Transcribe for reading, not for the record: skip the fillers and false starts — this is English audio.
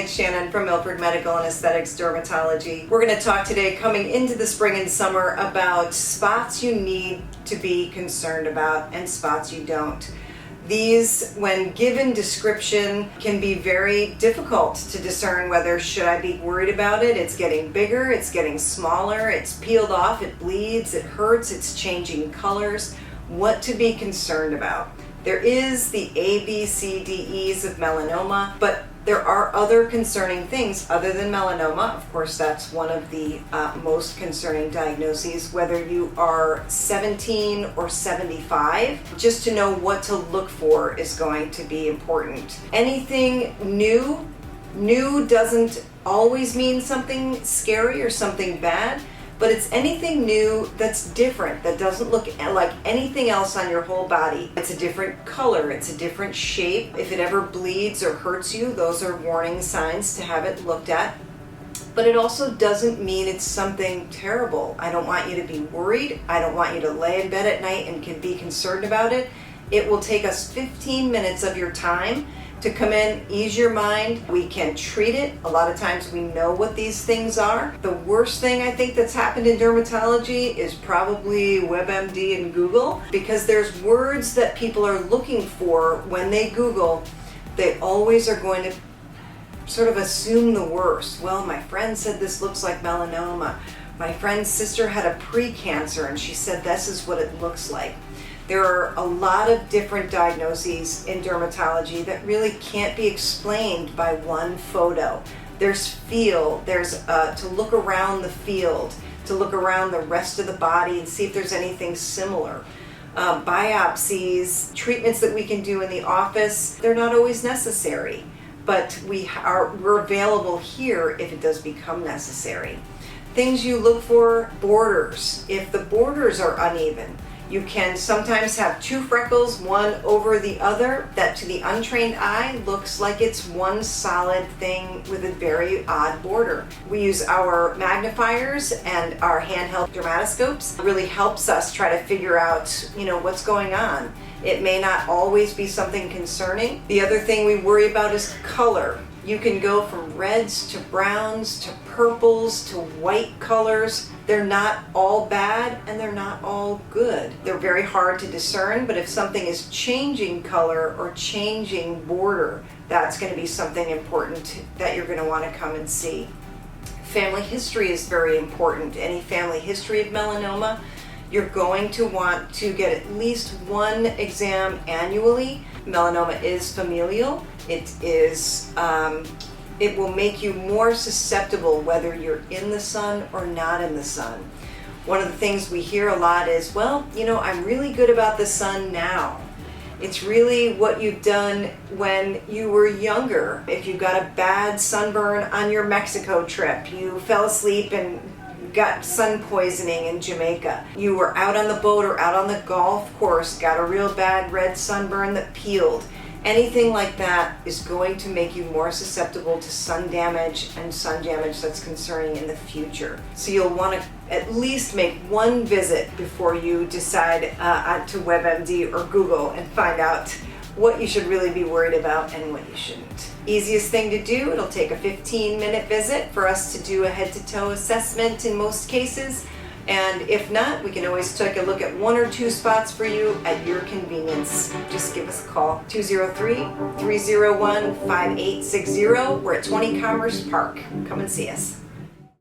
it's Shannon from Milford Medical and Aesthetics Dermatology. We're going to talk today, coming into the spring and summer, about spots you need to be concerned about and spots you don't. These, when given description, can be very difficult to discern whether should I be worried about it. It's getting bigger, it's getting smaller, it's peeled off, it bleeds, it hurts, it's changing colors. What to be concerned about. There is the A, B, C, D, E's of melanoma, but there are other concerning things other than melanoma. Of course, that's one of the most concerning diagnoses, whether you are 17 or 75. Just to know what to look for is going to be important. Anything new doesn't always mean something scary or something bad, but it's anything new that's different, that doesn't look like anything else on your whole body. It's a different color, it's a different shape. If it ever bleeds or hurts you, those are warning signs to have it looked at. But it also doesn't mean it's something terrible. I don't want you to be worried. I don't want you to lay in bed at night and can be concerned about it. It will take us 15 minutes of your time to come in, ease your mind. We can treat it. A lot of times we know what these things are. The worst thing I think that's happened in dermatology is probably WebMD and Google, because there's words that people are looking for when they Google. They always are going to sort of assume the worst. Well, my friend said this looks like melanoma. My friend's sister had a pre-cancer and she said this is what it looks like. There are a lot of different diagnoses in dermatology that really can't be explained by one photo. There's feel, there's to look around the field, to look around the rest of the body and see if there's anything similar. Biopsies, treatments that we can do in the office, they're not always necessary, but we're available here if it does become necessary. Things you look for: borders. If the borders are uneven, you can sometimes have two freckles, one over the other, that to the untrained eye looks like it's one solid thing with a very odd border. We use our magnifiers and our handheld dermatoscopes. It really helps us try to figure out, what's going on. It may not always be something concerning. The other thing we worry about is color. You can go from reds to browns to purples to white colors. They're not all bad and they're not all good. They're very hard to discern, but if something is changing color or changing border, that's going to be something important that you're going to want to come and see. Family history is very important. Any family history of melanoma, you're going to want to get at least one exam annually. Melanoma is familial. It will make you more susceptible whether you're in the sun or not in the sun. One of the things we hear a lot is, well, I'm really good about the sun now. It's really what you've done when you were younger. If you got a bad sunburn on your Mexico trip, you fell asleep and got sun poisoning in Jamaica. You were out on the boat or out on the golf course, got a real bad red sunburn that peeled. Anything like that is going to make you more susceptible to sun damage and sun damage that's concerning in the future. So you'll want to at least make one visit before you decide to WebMD or Google and find out what you should really be worried about and what you shouldn't. Easiest thing to do, it'll take a 15-minute visit for us to do a head-to-toe assessment in most cases. And if not, we can always take a look at one or two spots for you at your convenience. Just give us a call, 203-301-5860. We're at 20 Commerce Park. Come and see us.